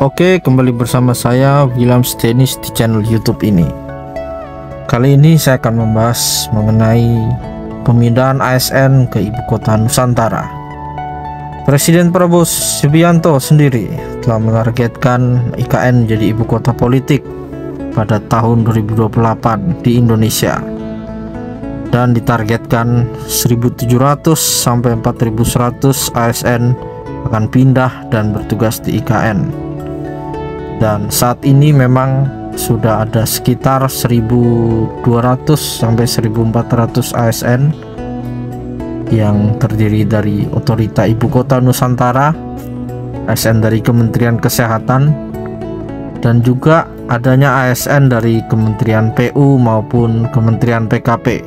Oke, kembali bersama saya William Stenis di channel YouTube ini. Kali ini saya akan membahas mengenai pemindahan ASN ke ibu kota Nusantara. Presiden Prabowo Subianto sendiri telah menargetkan IKN menjadi ibu kota politik pada tahun 2028 di Indonesia, dan ditargetkan 1.700 sampai 4.100 ASN akan pindah dan bertugas di IKN. Dan saat ini memang sudah ada sekitar 1.200 sampai 1.400 ASN yang terdiri dari Otorita Ibu Kota Nusantara, ASN dari Kementerian Kesehatan, dan juga adanya ASN dari Kementerian PU maupun Kementerian PKP.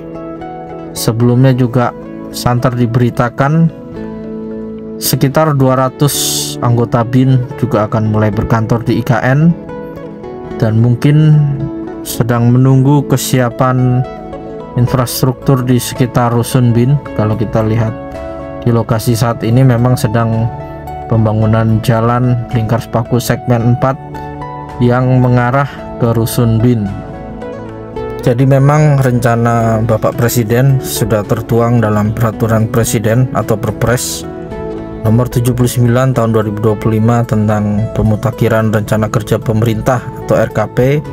Sebelumnya juga santer diberitakan sekitar 200 anggota BIN juga akan mulai berkantor di IKN, dan mungkin sedang menunggu kesiapan infrastruktur di sekitar rusun BIN. Kalau kita lihat di lokasi saat ini memang sedang pembangunan jalan lingkar sepaku segmen 4 yang mengarah ke rusun BIN. Jadi memang rencana Bapak Presiden sudah tertuang dalam Peraturan Presiden atau Perpres nomor 79 tahun 2025 tentang pemutakhiran rencana kerja pemerintah atau RKP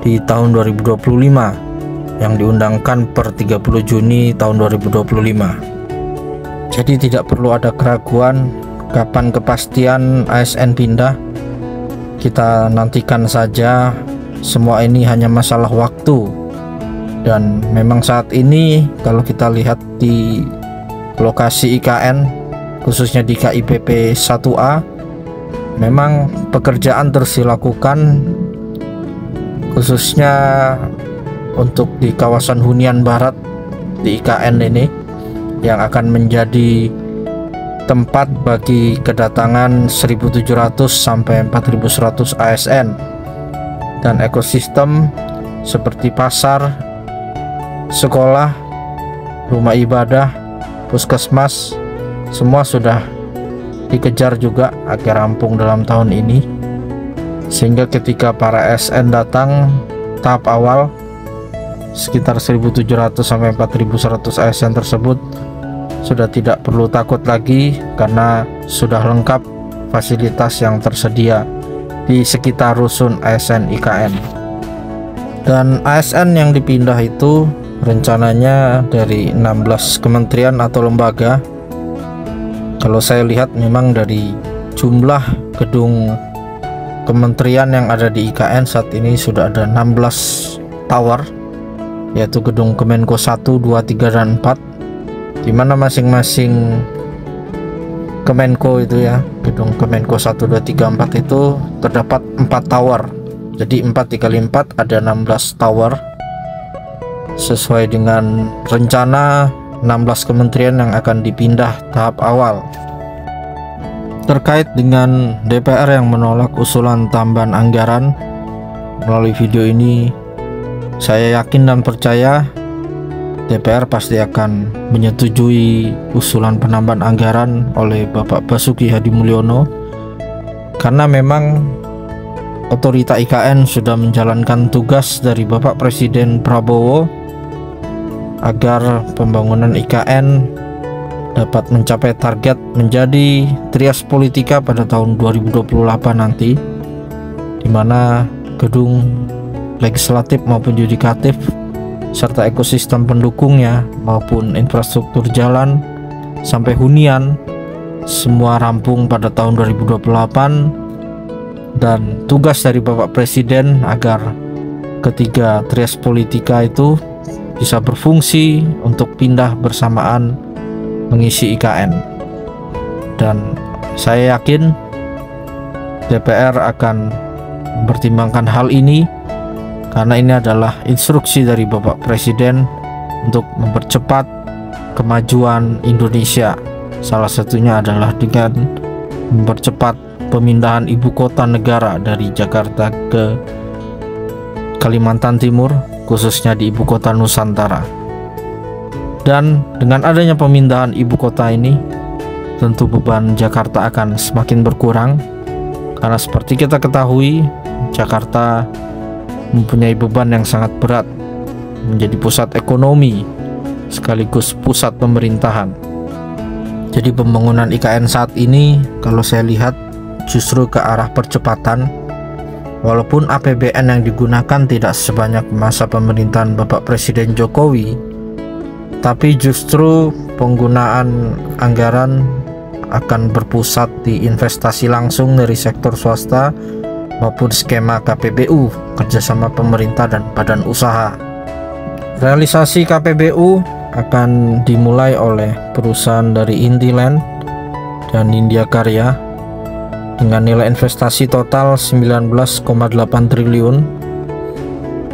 di tahun 2025 yang diundangkan per 30 Juni tahun 2025. Jadi tidak perlu ada keraguan kapan kepastian ASN pindah. Kita nantikan saja, semua ini hanya masalah waktu. Dan memang saat ini kalau kita lihat di lokasi IKN, khususnya di KIPP 1A, memang pekerjaan terus dilakukan, khususnya untuk di kawasan hunian barat di IKN ini yang akan menjadi tempat bagi kedatangan 1.700 sampai 4.100 ASN, dan ekosistem seperti pasar, sekolah, rumah ibadah, puskesmas, semua sudah dikejar juga agar rampung dalam tahun ini, sehingga ketika para ASN datang tahap awal sekitar 1.700 sampai 4.100 ASN tersebut sudah tidak perlu takut lagi karena sudah lengkap fasilitas yang tersedia di sekitar rusun ASN IKN. Dan ASN yang dipindah itu rencananya dari 16 kementerian atau lembaga. Kalau saya lihat memang dari jumlah gedung kementerian yang ada di IKN saat ini sudah ada 16 tower, yaitu gedung Kemenko 1, 2, 3, dan 4, di mana masing-masing Kemenko itu ya, gedung Kemenko 1, 2, 3, 4 itu terdapat 4 tower. Jadi 4 dikali 4 ada 16 tower, sesuai dengan rencana 16 kementerian yang akan dipindah tahap awal. Terkait dengan DPR yang menolak usulan tambahan anggaran, melalui video ini saya yakin dan percaya DPR pasti akan menyetujui usulan penambahan anggaran oleh Bapak Basuki Hadimulyono, karena memang Otorita IKN sudah menjalankan tugas dari Bapak Presiden Prabowo agar pembangunan IKN dapat mencapai target menjadi trias politika pada tahun 2028 nanti, di mana gedung legislatif maupun yudikatif serta ekosistem pendukungnya maupun infrastruktur jalan sampai hunian semua rampung pada tahun 2028. Dan tugas dari Bapak Presiden agar ketiga trias politika itu bisa berfungsi untuk pindah bersamaan mengisi IKN. Dan saya yakin DPR akan mempertimbangkan hal ini, karena ini adalah instruksi dari Bapak Presiden untuk mempercepat kemajuan Indonesia. Salah satunya adalah dengan mempercepat pemindahan ibu kota negara dari Jakarta ke Kalimantan Timur, khususnya di ibu kota Nusantara. Dan dengan adanya pemindahan ibu kota ini, tentu beban Jakarta akan semakin berkurang, Karena seperti kita ketahui, Jakarta mempunyai beban yang sangat berat menjadi pusat ekonomi sekaligus pusat pemerintahan. Jadi pembangunan IKN saat ini kalau saya lihat justru ke arah percepatan, walaupun APBN yang digunakan tidak sebanyak masa pemerintahan Bapak Presiden Jokowi, tapi justru penggunaan anggaran akan berpusat di investasi langsung dari sektor swasta maupun skema KPBU, kerjasama pemerintah dan badan usaha. Realisasi KPBU akan dimulai oleh perusahaan dari Intiland dan Nindya Karya dengan nilai investasi total 19,8 triliun.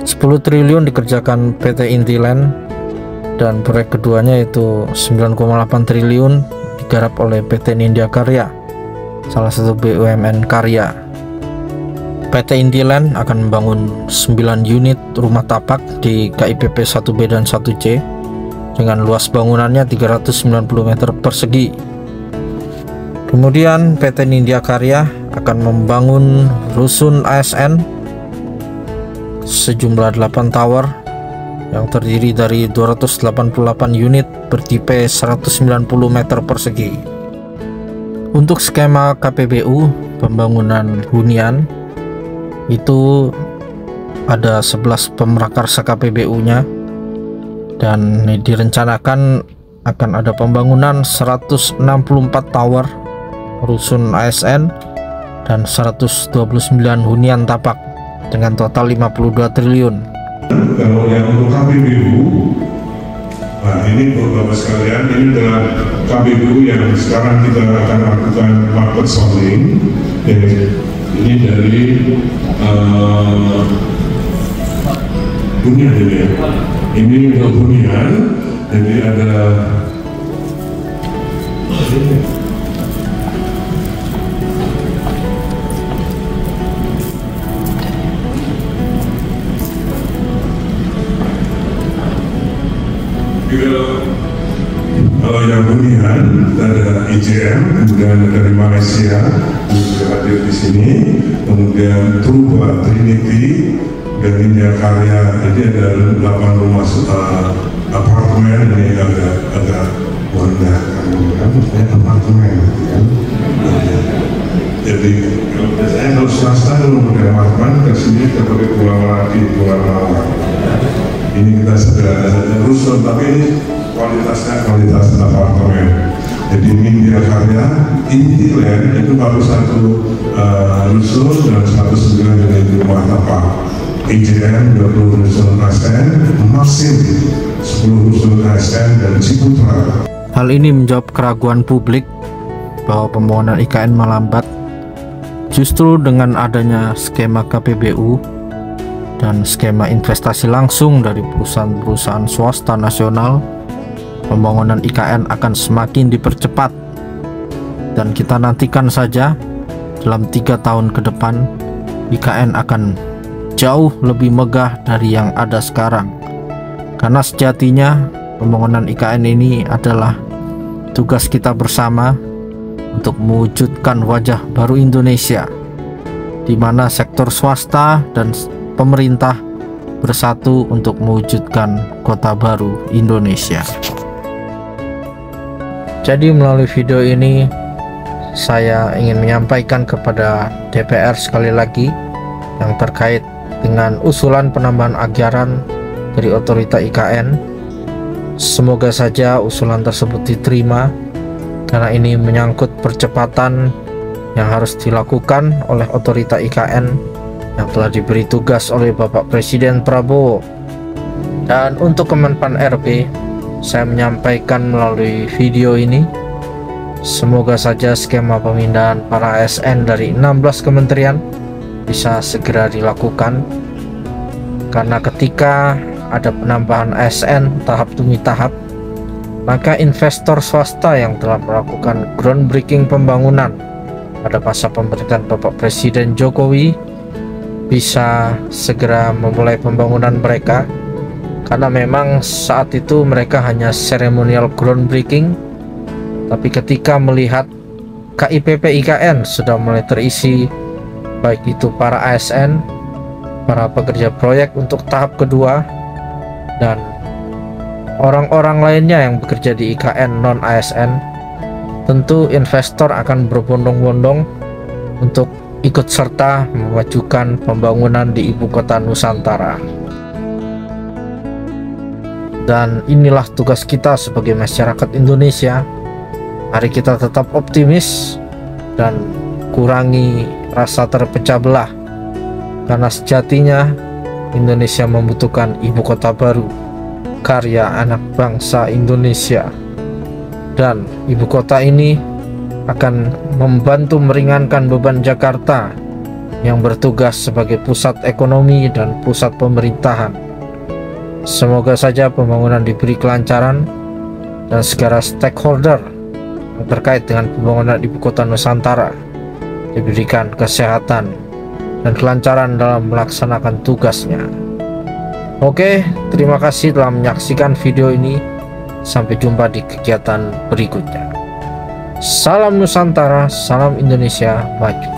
10 triliun dikerjakan PT Intiland dan proyek keduanya itu 9,8 triliun digarap oleh PT Nindya Karya, salah satu BUMN karya. PT Intiland akan membangun 9 unit rumah tapak di KIPP 1B dan 1C dengan luas bangunannya 390 meter persegi. Kemudian PT Nindya Karya akan membangun rusun ASN sejumlah 8 tower yang terdiri dari 288 unit bertipe 190 meter persegi. Untuk skema KPBU pembangunan hunian itu ada 11 pemrakarsa KPBU-nya, dan direncanakan akan ada pembangunan 164 tower rusun ASN dan 129 hunian tapak dengan total 52 triliun. Kalau yang untuk KPBU, nah ini Bapak sekalian, ini adalah KPBU yang sekarang kita akan lakukan market sounding. Ini dari hunian ini ya. Ini untuk hunian, jadi ada kalau yang hunian ada IJM, kemudian dari Malaysia juga hadir di sini, kemudian Truba Trinity dari Nindya Karya, jadi ada 8 rumah apartemen, ini agak rendah kan apartemen kan. Jadi kalau swasta kalau pakai apartemen ke sini kita pakai pulang lagi pulang lawak. Ini kita sudah rusun, tapi ini kualitasnya kualitas apartemen. Jadi Nindya Karya, Intiland itu baru 1 rusun dan 109 unit rumah tapak. IJM 20 rusun ASN, Maxim 10 rusun ASN dan Ciputra. Hal ini menjawab keraguan publik bahwa pembangunan IKN melambat. Justru dengan adanya skema KPBU dan skema investasi langsung dari perusahaan-perusahaan swasta nasional, pembangunan IKN akan semakin dipercepat, dan kita nantikan saja dalam 3 tahun ke depan IKN akan jauh lebih megah dari yang ada sekarang. Karena sejatinya pembangunan IKN ini adalah tugas kita bersama untuk mewujudkan wajah baru Indonesia, di mana sektor swasta dan pemerintah bersatu untuk mewujudkan kota baru Indonesia. Jadi melalui video ini saya ingin menyampaikan kepada DPR sekali lagi yang terkait dengan usulan penambahan anggaran dari otorita IKN. Semoga saja usulan tersebut diterima, karena ini menyangkut percepatan yang harus dilakukan oleh otorita IKN yang telah diberi tugas oleh Bapak Presiden Prabowo. Dan untuk Kemenpan RB, saya menyampaikan melalui video ini, semoga saja skema pemindahan para ASN dari 16 kementerian bisa segera dilakukan, karena ketika ada penambahan ASN tahap demi tahap, maka investor swasta yang telah melakukan groundbreaking pembangunan pada masa pemerintahan Bapak Presiden Jokowi bisa segera memulai pembangunan mereka, karena memang saat itu mereka hanya seremonial groundbreaking, tapi ketika melihat KIPP IKN sudah mulai terisi baik itu para ASN, para pekerja proyek untuk tahap kedua, dan orang-orang lainnya yang bekerja di IKN non-ASN. Tentu investor akan berbondong-bondong untuk ikut serta memajukan pembangunan di ibu kota Nusantara. Dan inilah tugas kita sebagai masyarakat Indonesia. Mari kita tetap optimis dan kurangi rasa terpecah belah, karena sejatinya Indonesia membutuhkan ibu kota baru, karya anak bangsa Indonesia. Dan ibu kota ini akan membantu meringankan beban Jakarta yang bertugas sebagai pusat ekonomi dan pusat pemerintahan. Semoga saja pembangunan diberi kelancaran dan segala stakeholder yang terkait dengan pembangunan ibu kota Nusantara diberikan kesehatan dan kelancaran dalam melaksanakan tugasnya. Oke, terima kasih telah menyaksikan video ini. Sampai jumpa di kegiatan berikutnya. Salam Nusantara, salam Indonesia maju.